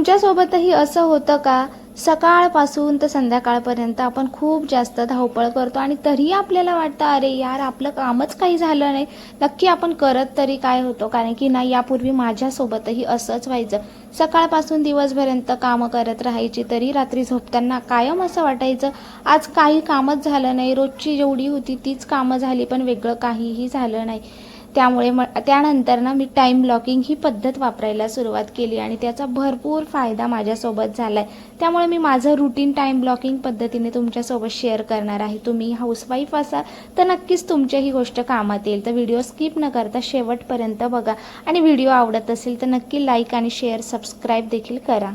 तुमच्यासोबतही असं होतं का? सकाळपासून तर संध्याकाळपर्यंत आपण खूप जास्त धावपळ करतो आणि तरीही आपल्याला वाटतं अरे यार आपलं कामच काही झालं नाही. नक्की आपण करत तरी काय होतो? कारण की नाही, यापूर्वी माझ्यासोबतही असंच व्हायचं. सकाळपासून दिवसपर्यंत कामं करत राहायची, तरी रात्री झोपताना कायम असं वाटायचं आज काही कामच झालं नाही. रोजची जेवढी होती तीच कामं झाली, पण वेगळं काहीही झालं नाही. त्यामुळे त्यानंतर ना मी टाईम ब्लॉकिंग ही पद्धत वापरायला सुरुवात केली आणि त्याचा भरपूर फायदा माझ्यासोबत झाला आहे. त्यामुळे मी माझं रुटीन टाईम ब्लॉकिंग पद्धतीने तुमच्यासोबत शेअर करणार आहे. तुम्ही हाऊसवाईफ असाल तर नक्कीच तुमच्या ही गोष्ट कामात येईल. तर व्हिडिओ स्किप न करता शेवटपर्यंत बघा आणि व्हिडिओ आवडत असेल तर नक्की लाईक आणि शेअर सबस्क्राईब देखील करा.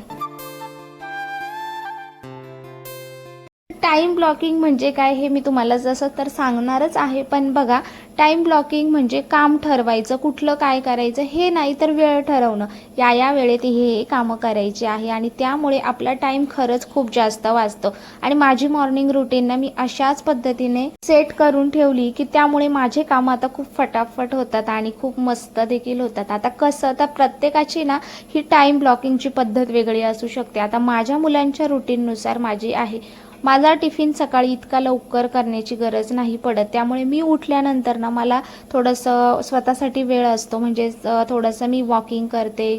टाईम ब्लॉकिंग म्हणजे काय हे मी तुम्हाला जसं तर सांगणारच आहे, पण बघा, टाईम ब्लॉकिंग म्हणजे काम ठरवायचं, कुठलं काय करायचं हे नाही, तर वेळ ठरवणं. या वेळेत हे कामं करायची आहे आणि त्यामुळे आपला टाईम खरंच खूप जास्त वाचतो. आणि माझी मॉर्निंग रुटीनना मी अशाच पद्धतीने सेट करून ठेवली की त्यामुळे माझे कामं आता खूप फटाफट होतात आणि खूप मस्त देखील होतात. आता कसं, तर प्रत्येकाची ना ही टाईम ब्लॉकिंगची पद्धत वेगळी असू शकते. आता माझ्या मुलांच्या रुटीननुसार माझी आहे. माझा टिफिन सकाळी इतका लवकर करण्याची गरज नाही पडत, त्यामुळे मी उठल्यानंतर ना मला थोडंसं स्वतःसाठी वेळ असतो. म्हणजे थोडंसं मी वॉकिंग करते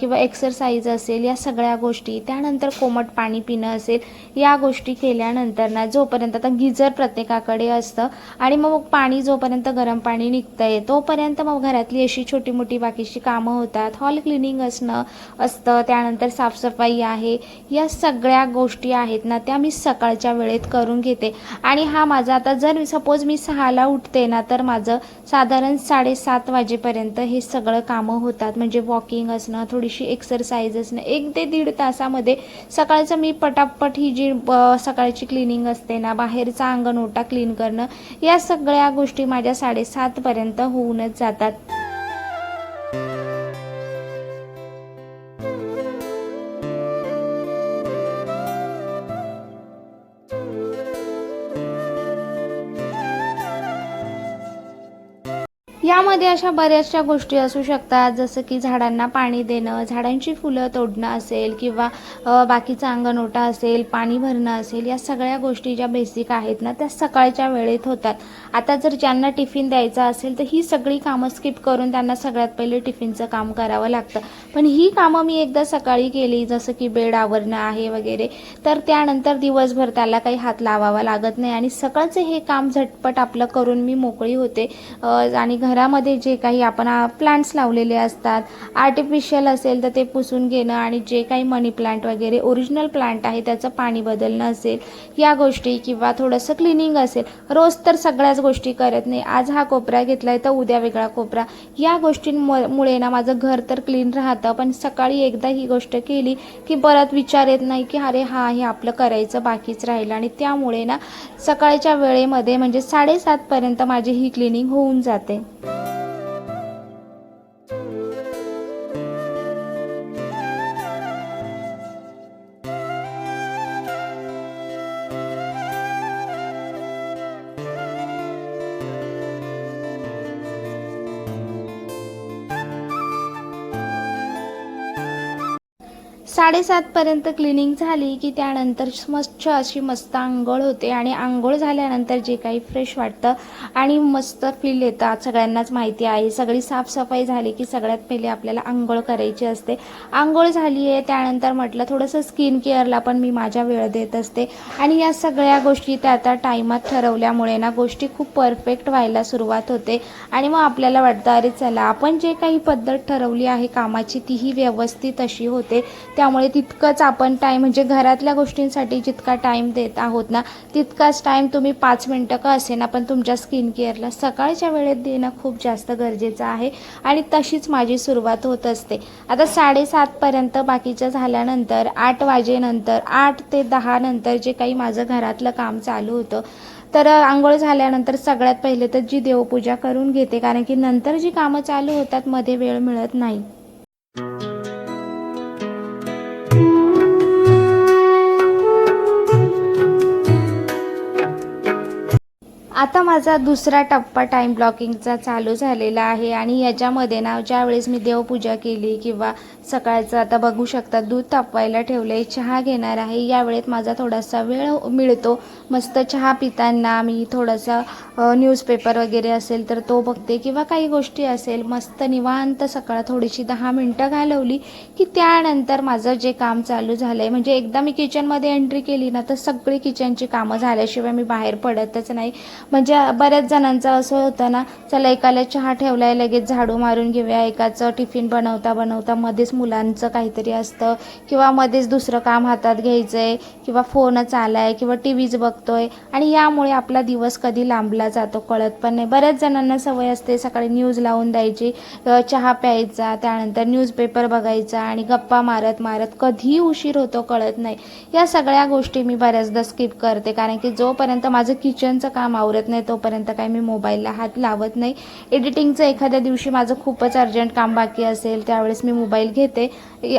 किंवा एक्सरसाइज असेल, या सगळ्या गोष्टी. त्यानंतर कोमट पाणी पिणं असेल, या गोष्टी केल्यानंतर ना जोपर्यंत आता गिझर प्रत्येकाकडे असतं आणि मग पाणी जोपर्यंत गरम पाणी निघतं आहे तोपर्यंत मग घरातली अशी छोटी मोठी बाकीची कामं होतात. हॉल क्लिनिंग असतं, त्यानंतर साफसफाई आहे. या सगळ्या गोष्टी आहेत ना त्या मी सकाळच्या वेळेत करून घेते. आणि हा माझा आता जर सपोज मी 6ला उठते ना, तर माझं साधारण 7:30 वाजेपर्यंत हे सगळं कामं होतात. म्हणजे वॉकिंग असणं, थोडीशी एक्सरसाइज असणं, 1 ते 1.5 तासामध्ये सकाळचं मी पटापट ही जी सकाळची क्लिनिंग असते ना, बाहेरचा अंगण ओटा क्लीन करणं, या सगळ्या गोष्टी माझ्या 7:30 पर्यंत होऊनच जातात. यामध्ये अशा बऱ्याचशा गोष्टी असू शकतात, जसं की झाडांना पाणी देणं, झाडांची फुलं तोडणं असेल किंवा बाकीचा अंगणओटा असेल, पाणी भरणं असेल. या सगळ्या गोष्टी ज्या बेसिक आहेत ना त्या सकाळच्या वेळेत होतात. आता जर ज्यांना टिफिन द्यायचा असेल तर ही सगळी कामं स्किप करून त्यांना सगळ्यात पहिले टिफिनचं काम करावं लागतं. पण ही कामं मी एकदा सकाळी केली, जसं की बेड आवरणं आहे वगैरे, तर त्यानंतर दिवसभर त्याला काही हात लावावा लागत नाही आणि सकाळचं हे काम झटपट आपलं करून मी मोकळी होते. आणि घरामध्ये जे काही आपण प्लांट्स लावलेले असतात, आर्टिफिशियल असेल तर ते पुसून घेणं आणि जे काही मनी प्लांट वगैरे ओरिजिनल प्लांट आहे त्याचं पाणी बदलणं असेल, या गोष्टी, किंवा थोडंसं क्लिनिंग असेल. रोज तर सगळ्याच गोष्टी करत नाही, आज हा कोपरा घेतलाय तर उद्या वेगळा कोपरा. या गोष्टींमुळे ना माझं घर तर क्लीन राहतं, पण सकाळी एकदा ही गोष्ट केली की परत विचार येत नाही की अरे हा हे आपलं करायचं बाकीच राहिलं. आणि त्यामुळे ना सकाळच्या वेळेमध्ये म्हणजे 7:30 पर्यंत माझी ही क्लिनिंग होऊन जाते. 7:30 पर्यंत क्लिनिंग झाली की त्यानंतर स्वच्छ अशी मस्त अंघोळ होते आणि अंघोळ झाल्यानंतर जे काही फ्रेश वाटतं आणि मस्त फील येतात. सगळ्यांनाच माहिती आहे, सगळी साफसफाई झाली की सगळ्यात पहिले आपल्याला अंघोळ करायची असते. अंघोळ झाली आहे त्यानंतर म्हटलं थोडंसं स्किन केअरला पण मी माझ्या वेळ देत असते आणि या सगळ्या गोष्टी त्या टाईमात ठरवल्यामुळे ना गोष्टी खूप परफेक्ट व्हायला सुरुवात होते. आणि मग आपल्याला वाटतं अरे चला, आपण जे काही पद्धत ठरवली आहे कामाची तीही व्यवस्थित अशी होते. त्यामुळे तितकंच आपण टाईम, म्हणजे घरातल्या गोष्टींसाठी जितका टाईम देत आहोत ना तितकाच टाईम तुम्ही 5 मिनटं का असेना पण तुमच्या स्किन केअरला सकाळच्या वेळेत देणं खूप जास्त गरजेचं आहे. आणि तशीच माझी सुरुवात होत असते. आता 7:30 पर्यंत बाकीचं झाल्यानंतर 8 वाजेनंतर 8 ते 10 नंतर जे काही माझं घरातलं काम चालू होतं, तर अंघोळ झाल्यानंतर सगळ्यात पहिले तर जी देवपूजा करून घेते, कारण की नंतर जी कामं चालू होतात मध्ये वेळ मिळत नाही. आता माझा दुसरा टप्पा टाईम ब्लॉकिंगचा चालू झालेला आहे आणि याच्यामध्ये ना ज्यावेळेस मी देवपूजा केली किंवा सकाळचं आता बघू शकता दूध तापवायला ठेवले, चहा घेणार आहे, या वेळेत माझा थोडासा वेळ मिळतो. मस्त चहा पिताना मी थोडासा न्यूजपेपर वगैरे असेल तर तो बघते किंवा काही गोष्टी असेल, मस्त निवांत सकाळ थोडीशी 10 मिनटं घालवली की त्यानंतर माझं जे काम चालू झालं आहे, म्हणजे एकदा मी किचनमध्ये एंट्री केली ना तर सगळी किचनची कामं झाल्याशिवाय मी बाहेर पडतच नाही. म्हणजे बऱ्याच जणांचं असं होतं ना, चला एकाला चहा ठेवलाय लगेच झाडू मारून घेऊया, एकाचं टिफिन बनवता बनवता मध्येच मुलांचं काहीतरी असतं किंवा मध्येच दुसरं काम हातात घ्यायचं आहे किंवा फोनच आलाय किंवा टी व्हीच बघतोय आणि यामुळे आपला दिवस कधी लांबला जातो कळत पण नाही. बऱ्याच जणांना सवय असते सकाळी न्यूज लावून द्यायची, चहा प्यायचा, त्यानंतर न्यूजपेपर बघायचा आणि गप्पा मारत मारत कधी उशीर होतो कळत नाही. या सगळ्या गोष्टी मी बऱ्याचदा स्किप करते, कारण की जोपर्यंत माझं किचनचं काम आवरत नाही तोपर्यंत काही मी मोबाईलला हात लावत नाही. एडिटिंगचं एखाद्या दिवशी माझं खूपच अर्जंट काम बाकी असेल त्यावेळेस मी मोबाईल घेते,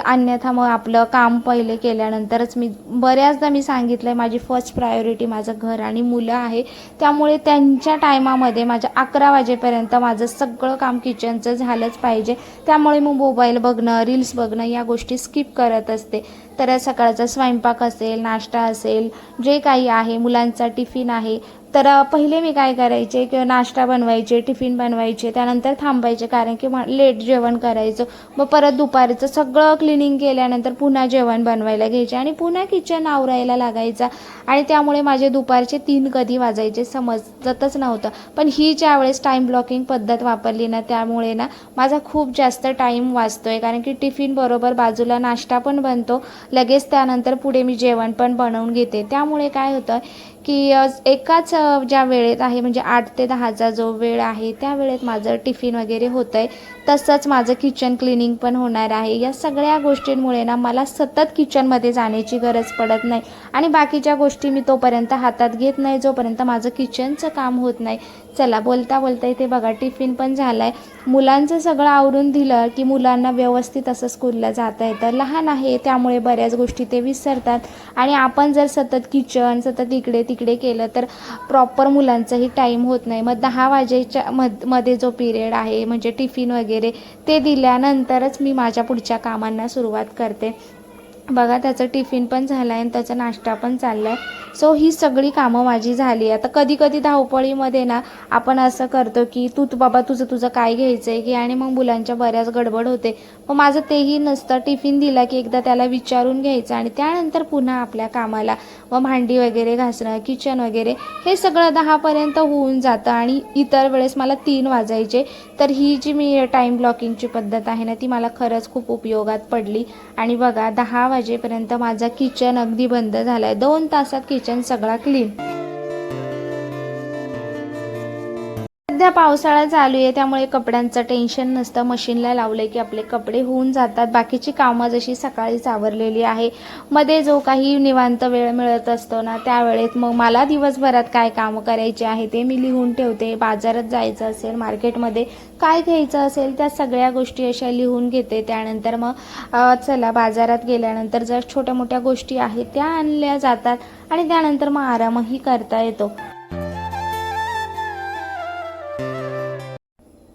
अन्यथा मग आपलं काम पहिले केल्यानंतरच बऱ्याचदा मी सांगितलं आहे माझी फर्स्ट प्रायोरिटी माझं घर आणि मुलं आहे, त्यामुळे त्यांच्या टायमामध्ये माझ्या 11 वाजेपर्यंत माझं सगळं काम किचनचं झालंच पाहिजे. त्यामुळे मग मोबाईल बघणं, रील्स बघणं या गोष्टी स्किप करत असते. तर सकाळचा स्वयंपाक असेल, नाश्ता असेल, जे काही आहे, मुलांचा टिफिन आहे, तर पहिले मी काय करायचे की नाश्ता बनवायचे, टिफिन बनवायचे, त्यानंतर थांबायचे कारण की लेट जेवण करायचं. मग परत दुपारचं सगळं क्लिनिंग केल्यानंतर पुन्हा जेवण बनवायला घ्यायचे आणि पुन्हा किचन आवरायला लागायचा आणि त्यामुळे माझे दुपारचे 3 कधी वाजायचे समजतच नव्हतं. पण ही ज्यावेळेस टाईम ब्लॉकिंग पद्धत वापरली ना त्यामुळे ना माझा खूप जास्त टाईम वाचतोय, कारण की टिफिन बरोबर बाजूला नाश्ता पण बनतो, लगेच त्यानंतर पुढे मी जेवण पण बनवून घेते. त्यामुळे काय होतं की एकाच ज्या वेळेत आहे म्हणजे 8 ते 10चा जो वेळ आहे त्या वेळेत माझं टिफिन वगैरे होतं आहे, तसंच माझं किचन क्लिनिंग पण होणार आहे. या सगळ्या गोष्टींमुळे ना मला सतत किचनमध्ये जाण्याची गरज पडत नाही आणि बाकीच्या गोष्टी मी तोपर्यंत हातात घेत नाही जोपर्यंत माझं किचनचं काम होत नाही. चला बोलता बोलता इथे बघा टिफिन पण झाला आहे. मुलांचं सगळं आवरून दिलं की मुलांना व्यवस्थित असं स्कूलला जाता येतं. लहान आहे त्यामुळे बऱ्याच गोष्टी ते विसरतात आणि आपण जर सतत किचन सतत इकडे तिकडे केलं तर प्रॉपर मुलांचाही टाईम होत नाही. मग 10 वाजेच्या मध्ये जो पिरियड आहे म्हणजे टिफिन वगैरे ते दिल्यानंतरच मी माझ्या पुढच्या कामांना सुरुवात करते. बघा त्याचं टिफिन पण झालं आहे आणि त्याचा नाश्ता पण चालला आहे. सो ही सगळी कामं माझी झाली. आता कधी कधी धावपळीमध्ये ना आपण असं करतो की तू बाबा तुझं काय घ्यायचं आहे की, आणि मग मुलांच्या बऱ्याच गडबड होते. मग माझं तेही नसतं, टिफिन दिला की एकदा त्याला विचारून घ्यायचं आणि त्यानंतर पुन्हा आपल्या कामाला, मग भांडी वगैरे घासणं, किचन वगैरे हे सगळं 10पर्यंत होऊन जातं आणि इतर वेळेस मला 3 वाजायचे. तर ही जी मी टाईम ब्लॉकिंगची पद्धत आहे ना ती मला खरंच खूप उपयोगात पडली. आणि बघा 10 वाजेपर्यंत माझा किचन अगदी बंद झाला आहे, 2 तासात किचन सगळा क्लीन. सध्या पावसाळा चालू आहे त्यामुळे कपड्यांचं टेन्शन नसतं, मशीनला लावले की आपले कपडे होऊन जातात. बाकीची कामं जशी सकाळीच आवरलेली आहे, मध्ये जो काही निवांत वेळ मिळत असतो ना त्यावेळेत मग मला दिवसभरात काय कामं करायची आहे ते मी लिहून ठेवते. बाजारात जायचं असेल, मार्केटमध्ये काय घ्यायचं असेल त्या सगळ्या गोष्टी अशा लिहून घेते. त्यानंतर मग चला बाजारात गेल्यानंतर जर छोट्या मोठ्या गोष्टी आहेत त्या आणल्या जातात आणि त्यानंतर मग आरामही करता येतो.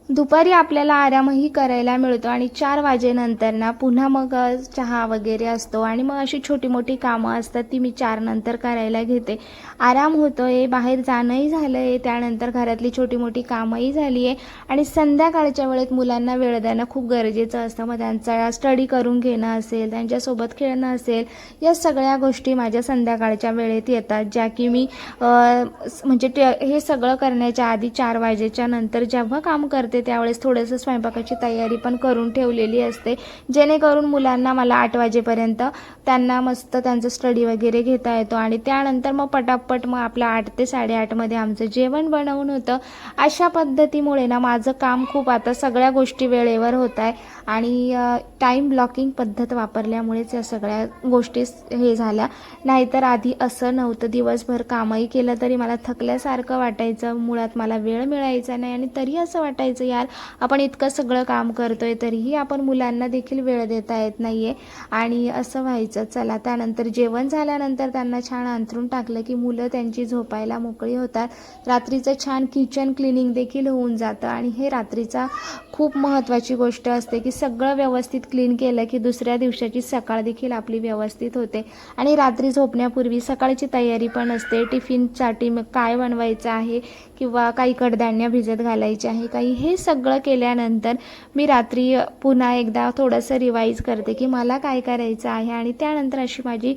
दुपारी आपल्याला आरामही करायला मिळतो आणि 4 वाजेनंतर ना पुन्हा मग चहा वगैरे असतो आणि मग अशी छोटी मोठी कामं असतात ती मी 4 नंतर करायला घेते. आराम होतो आहे, बाहेर जाणंही झालं आहे, त्यानंतर घरातली छोटी मोठी कामंही झाली आहे आणि संध्याकाळच्या वेळेत मुलांना वेळ देणं खूप गरजेचं असतं. मग त्यांचा स्टडी करून घेणं असेल, त्यांच्यासोबत खेळणं असेल, या सगळ्या गोष्टी माझ्या संध्याकाळच्या वेळेत येतात, ज्या की मी म्हणजे हे सगळं करण्याच्या आधी 4 वाजेच्या नंतर जेव्हा काम करते त्यावेळेस थोडंसं स्वयंपाकाची तयारी पण करून ठेवलेली असते, जेणेकरून मुलांना मला 8 वाजेपर्यंत त्यांना मस्त त्यांचं स्टडी वगैरे घेता येतो आणि त्यानंतर मग पटापट मग आपलं 8 ते 8:30मध्ये आमचं जेवण बनवून होतं. अशा पद्धतीमुळे ना माझं काम खूप आता सगळ्या गोष्टी वेळेवर होत आहे आणि टाईम ब्लॉकिंग पद्धत वापरल्यामुळेच या सगळ्या गोष्टी हे झाल्या. नाहीतर आधी असं नव्हतं, दिवसभर कामही केलं तरी मला थकल्यासारखं वाटायचं, मुळात मला वेळ मिळायचा नाही आणि तरी असं वाटायचं यार आपण इतकं सगळं काम करतोय तरीही आपण मुलांना देखील वेळ देता येत नाहीये आणि असं व्हायचं. चला त्यानंतर जेवण झाल्यानंतर त्यांना छान अंथरून टाकलं की मुलं त्यांची झोपायला मोकळी होतात. रात्रीचं छान किचन क्लिनिंग देखील होऊन जातं आणि हे रात्रीचा खूप महत्त्वाची गोष्ट असते की सगळं व्यवस्थित क्लीन केलं की दुसऱ्या दिवसाची सकाळ देखील आपली व्यवस्थित होते. आणि रात्री झोपण्यापूर्वी सकाळची तयारी पण असते. टिफिनसाठी मग काय बनवायचं आहे किंवा काही कडधान्य भिजत घालायचे आहे काही, हे सगळं केल्यानंतर मी रात्री पुन्हा एकदा थोडंसं रिवाईज करते की मला काय करायचं आहे. आणि त्यानंतर अशी माझी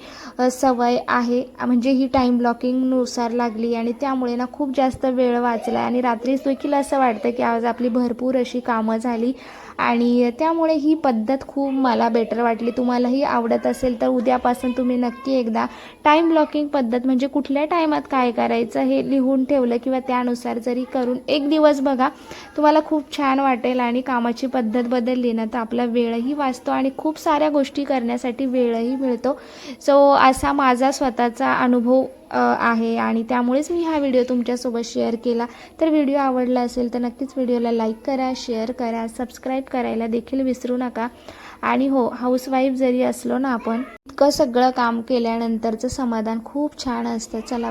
सवय आहे, म्हणजे ही टाईम ब्लॉकिंगनुसार लागली आणि त्यामुळे ना खूप जास्त वेळ वाचला आणि रात्रीच देखील असं वाटतं की आज आपली भरपूर अशी कामं झाली आणि त्यामुळे ही पद्धत खूप मला बेटर वाटली. तुम्हालाही आवडत असेल तर उद्यापासून तुम्ही नक्की एकदा टाईम ब्लॉकिंग पद्धत म्हणजे कुठल्या टायमात काय करायचं हे लिहून ठेवलं किंवा त्यानुसार जरी करून एक दिवस बघा, तुम्हाला खूप छान वाटेल आणि कामाची पद्धत बदलली ना तर आपला वेळही वाचतो आणि खूप साऱ्या गोष्टी करण्यासाठी वेळही मिळतो. सो असा माझा स्वतःचा अनुभव आहे आणि त्यामुळेच मी हा व्हिडिओ तुमच्यासोबत शेअर केला. तर व्हिडिओ आवडला असेल तर नक्कीच व्हिडिओला लाईक करा, शेअर करा, सबस्क्राईब करायला देखील विसरू नका. आणि हो, हाऊसवाईफ जरी असलो ना आपण, इतकं सगळं काम केल्यानंतरचं समाधान खूप छान असतं. चला.